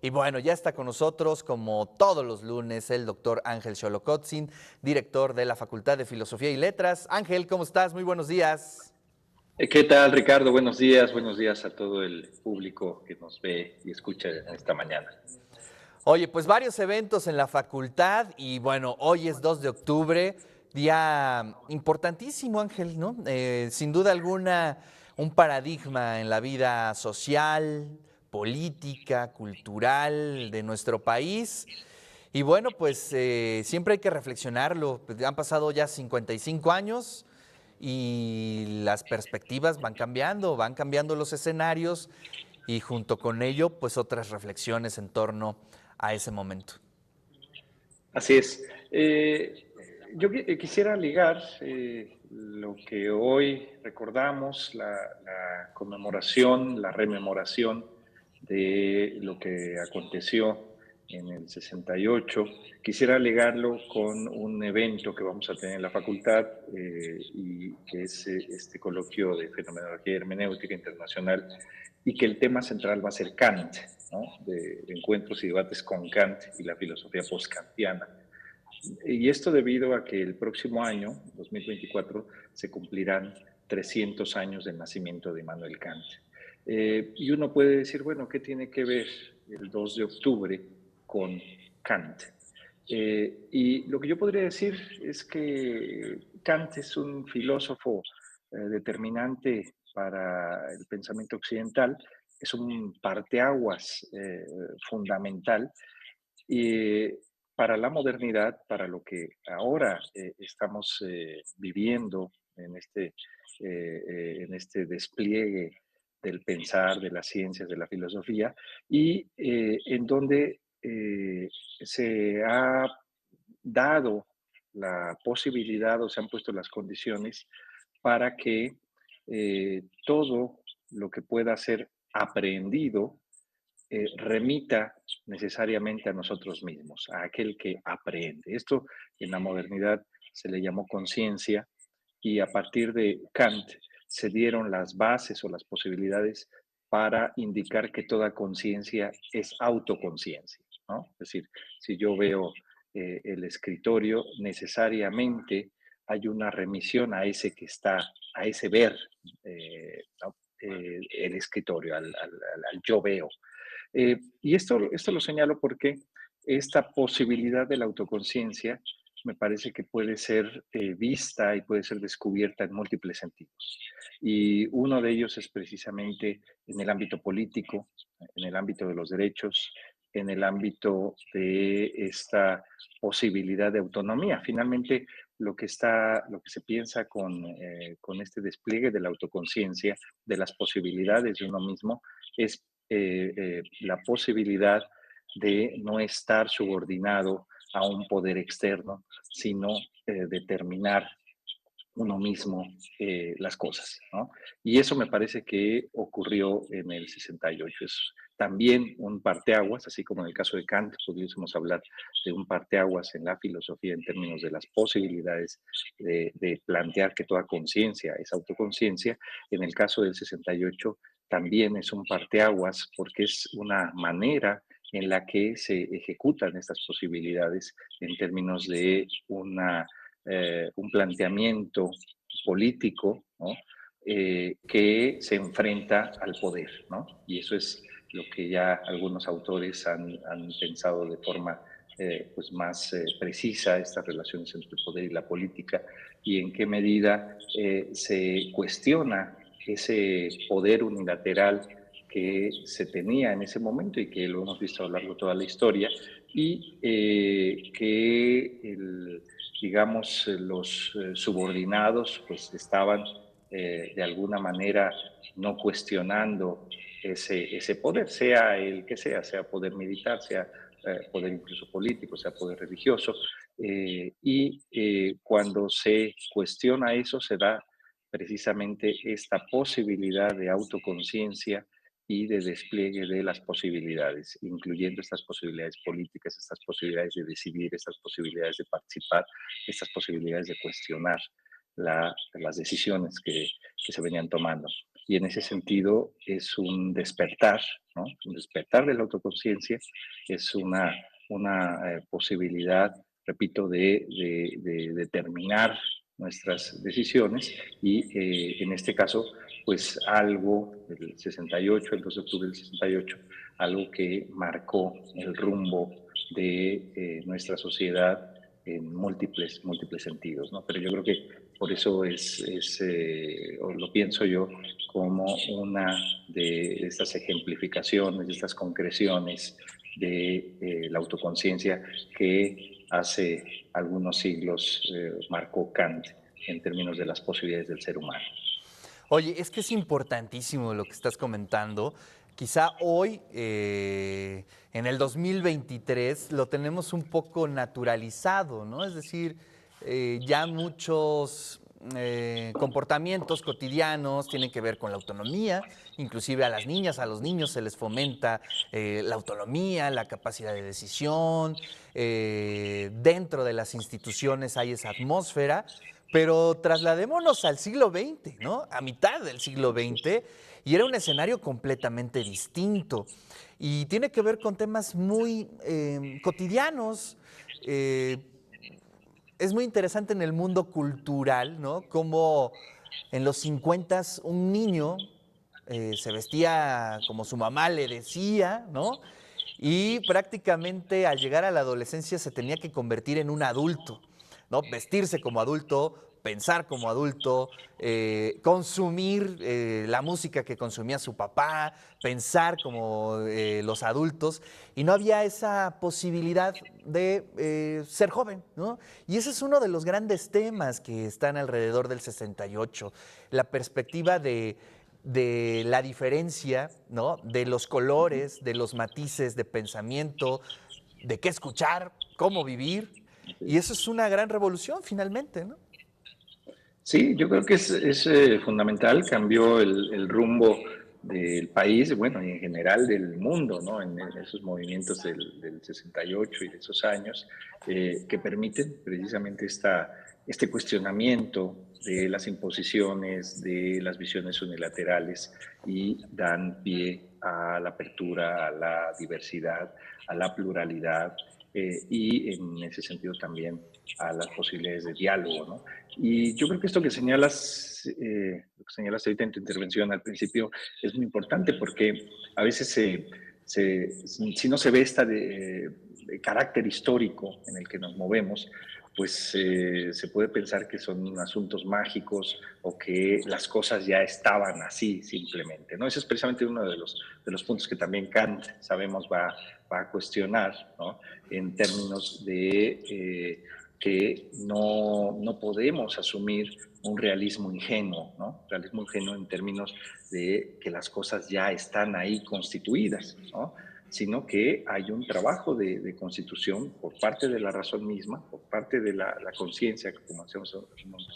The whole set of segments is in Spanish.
Y bueno, ya está con nosotros, como todos los lunes, el doctor Ángel Xolocotzin, director de la Facultad de Filosofía y Letras. Ángel, ¿cómo estás? Muy buenos días. ¿Qué tal, Ricardo? Buenos días a todo el público que nos ve y escucha en esta mañana. Oye, pues varios eventos en la facultad y bueno, hoy es 2 de octubre, día importantísimo, Ángel, ¿no? Sin duda alguna, un paradigma en la vida social, política, cultural de nuestro país. Y bueno, pues siempre hay que reflexionarlo. Han pasado ya 55 años y las perspectivas van cambiando los escenarios y junto con ello, pues otras reflexiones en torno a ese momento. Así es. Quisiera ligar lo que hoy recordamos, la conmemoración, la rememoración de lo que aconteció en el 68. Quisiera ligarlo con un evento que vamos a tener en la facultad y que es este coloquio de Fenomenología y Hermenéutica Internacional y que el tema central va a ser Kant, ¿no? De encuentros y debates con Kant y la filosofía post-kantiana. Y esto debido a que el próximo año, 2024, se cumplirán 300 años del nacimiento de Immanuel Kant. Y uno puede decir, bueno, ¿qué tiene que ver el 2 de octubre con Kant? Y lo que yo podría decir es que Kant es un filósofo determinante para el pensamiento occidental, es un parteaguas fundamental y para la modernidad, para lo que ahora estamos viviendo en este despliegue del pensar, de las ciencias, de la filosofía, y en donde se ha dado la posibilidad o se han puesto las condiciones para que todo lo que pueda ser aprendido remita necesariamente a nosotros mismos, a aquel que aprende. Esto en la modernidad se le llamó conciencia y a partir de Kant se dieron las bases o las posibilidades para indicar que toda conciencia es autoconciencia, ¿no? Es decir, si yo veo el escritorio, necesariamente hay una remisión a ese que está, a ese ver, ¿no? El escritorio, al yo veo. Y esto lo señalo porque esta posibilidad de la autoconciencia me parece que puede ser vista y puede ser descubierta en múltiples sentidos. Y uno de ellos es precisamente en el ámbito político, en el ámbito de los derechos, en el ámbito de esta posibilidad de autonomía. Finalmente, lo que se piensa con este despliegue de la autoconciencia, de las posibilidades de uno mismo, es la posibilidad de no estar subordinado a un poder externo, sino determinar uno mismo las cosas, ¿no? Y eso me parece que ocurrió en el 68. Es también un parteaguas, así como en el caso de Kant, pudiésemos hablar de un parteaguas en la filosofía en términos de las posibilidades de plantear que toda conciencia es autoconciencia. En el caso del 68 también es un parteaguas porque es una manera en la que se ejecutan estas posibilidades en términos de un planteamiento político, ¿no? Que se enfrenta al poder, ¿no? Y eso es lo que ya algunos autores han pensado de forma pues más precisa, estas relaciones entre el poder y la política, y en qué medida se cuestiona ese poder unilateral que se tenía en ese momento y que lo hemos visto a lo largo de toda la historia, y digamos, los subordinados pues estaban de alguna manera no cuestionando ese poder, sea el que sea poder militar, sea poder incluso político, sea poder religioso, y cuando se cuestiona eso se da precisamente esta posibilidad de autoconciencia y de despliegue de las posibilidades, incluyendo estas posibilidades políticas, estas posibilidades de decidir, estas posibilidades de participar, estas posibilidades de cuestionar las decisiones que se venían tomando. y en ese sentido es un despertar, ¿no? Un despertar de la autoconciencia, es una posibilidad, repito, de determinar nuestras decisiones y en este caso, pues algo del 68, el 2 de octubre del 68, algo que marcó el rumbo de nuestra sociedad en múltiples sentidos, ¿no? Pero yo creo que por eso o lo pienso yo, como una de estas ejemplificaciones, de estas concreciones de la autoconciencia que hace algunos siglos marcó Kant en términos de las posibilidades del ser humano. Oye, es que es importantísimo lo que estás comentando. Quizá hoy, en el 2023, lo tenemos un poco naturalizado, ¿no? Es decir, ya muchos comportamientos cotidianos tienen que ver con la autonomía, inclusive a las niñas, a los niños se les fomenta la autonomía, la capacidad de decisión, dentro de las instituciones hay esa atmósfera, pero trasladémonos al siglo XX, ¿no? A mitad del siglo XX, y era un escenario completamente distinto. Y tiene que ver con temas muy cotidianos. Eh, es muy interesante en el mundo cultural, ¿no? Como en los 50 un niño se vestía como su mamá le decía, ¿no? Y prácticamente al llegar a la adolescencia se tenía que convertir en un adulto, ¿no? Vestirse como adulto, pensar como adulto, consumir la música que consumía su papá, pensar como los adultos, y no había esa posibilidad de ser joven, ¿no? Y ese es uno de los grandes temas que están alrededor del 68, la perspectiva de la diferencia, ¿no? De los colores, de los matices de pensamiento, de qué escuchar, cómo vivir. Y eso es una gran revolución finalmente, ¿no? Sí, yo creo que es fundamental, cambió el rumbo del país, bueno, y en general del mundo, ¿no? En esos movimientos del 68 y de esos años, que permiten precisamente este cuestionamiento de las imposiciones, de las visiones unilaterales y dan pie a la apertura, a la diversidad, a la pluralidad y en ese sentido también a las posibilidades de diálogo, ¿no? Y yo creo que esto que lo que señalas ahorita en tu intervención al principio es muy importante porque a veces si no se ve de carácter histórico en el que nos movemos, pues se puede pensar que son asuntos mágicos o que las cosas ya estaban así simplemente, ¿no? Ese es precisamente uno de los puntos que también Kant, sabemos, va a cuestionar, ¿no? En términos de que no podemos asumir un realismo ingenuo, ¿no? Realismo ingenuo en términos de que las cosas ya están ahí constituidas, ¿no? Sino que hay un trabajo de constitución por parte de la razón misma, por parte de la conciencia, como hacemos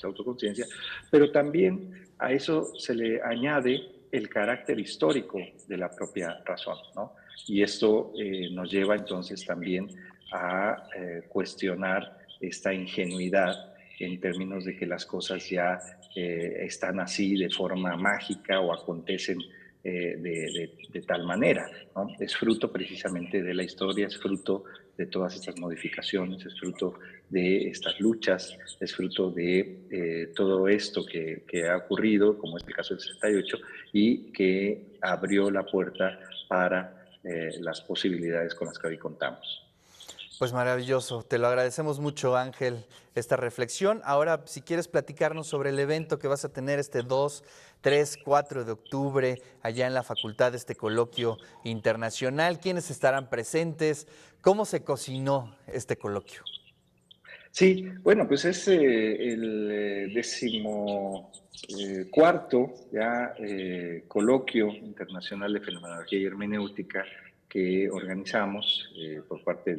autoconciencia, pero también a eso se le añade el carácter histórico de la propia razón, ¿no? Y esto nos lleva entonces también a cuestionar esta ingenuidad en términos de que las cosas ya están así de forma mágica o acontecen de tal manera, ¿no? Es fruto precisamente de la historia, es fruto de todas estas modificaciones, es fruto de estas luchas, es fruto de todo esto que ha ocurrido, como es el caso del 68, y que abrió la puerta para las posibilidades con las que hoy contamos. Pues maravilloso, te lo agradecemos mucho Ángel, esta reflexión. Ahora, si quieres platicarnos sobre el evento que vas a tener este 2, 3, 4 de octubre allá en la facultad, este coloquio internacional, ¿quiénes estarán presentes? ¿Cómo se cocinó este coloquio? Sí, bueno, pues es el décimo cuarto ya coloquio internacional de fenomenología y hermenéutica que organizamos por parte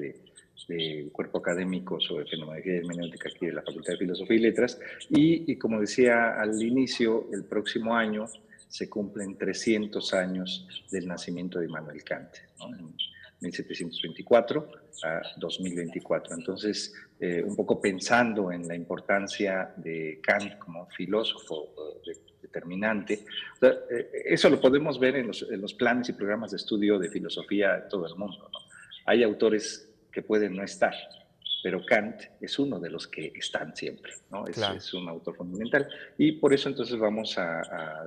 del cuerpo académico sobre fenomenología y hermenéutica aquí de la Facultad de Filosofía y Letras. Y como decía al inicio, el próximo año se cumplen 300 años del nacimiento de Immanuel Kant, ¿no? En 1724 a 2024. Entonces, un poco pensando en la importancia de Kant como filósofo de determinante. O sea, eso lo podemos ver en los planes y programas de estudio de filosofía de todo el mundo, ¿no? Hay autores que pueden no estar, pero Kant es uno de los que están siempre, ¿no? Claro. Es un autor fundamental y por eso entonces vamos a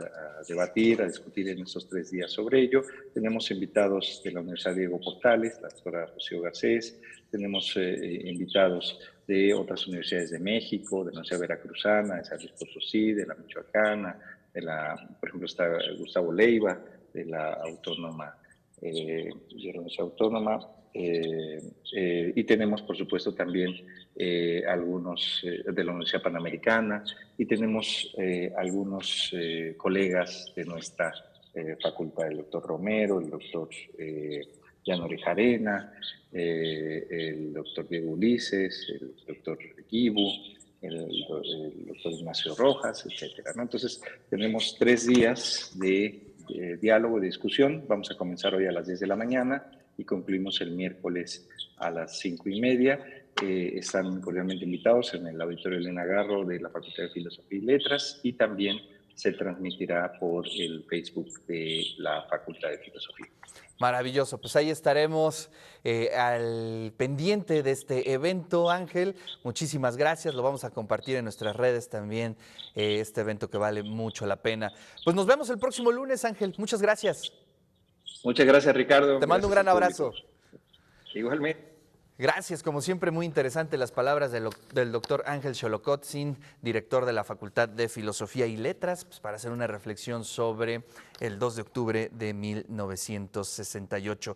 debatir, a discutir en estos 3 días sobre ello. Tenemos invitados de la Universidad Diego Portales, la doctora Rocío Garcés, tenemos invitados de otras universidades de México, de la Universidad Veracruzana, de San Luis Potosí, de la Michoacana, por ejemplo está Gustavo Leiva, de la Autónoma, de la Universidad Autónoma, y tenemos, por supuesto, también algunos de la Universidad Panamericana y tenemos algunos colegas de nuestra facultad, el doctor Romero, el doctor Jan Orejarena, el doctor Diego Ulises, el doctor Guibu, el doctor Ignacio Rojas, etcétera, ¿no? Entonces, tenemos 3 días de diálogo, de discusión. Vamos a comenzar hoy a las 10 de la mañana y concluimos el miércoles a las 5:30. Están cordialmente invitados en el auditorio Elena Garro de la Facultad de Filosofía y Letras y también se transmitirá por el Facebook de la Facultad de Filosofía. Maravilloso, pues ahí estaremos al pendiente de este evento, Ángel. Muchísimas gracias, lo vamos a compartir en nuestras redes también, este evento que vale mucho la pena. Pues nos vemos el próximo lunes, Ángel. Muchas gracias. Muchas gracias, Ricardo. Te mando un Gracias gran al público. abrazo. Igualmente. Gracias, como siempre, muy interesante las palabras del doctor Ángel Xolocotzin, director de la Facultad de Filosofía y Letras, pues, para hacer una reflexión sobre el 2 de octubre de 1968.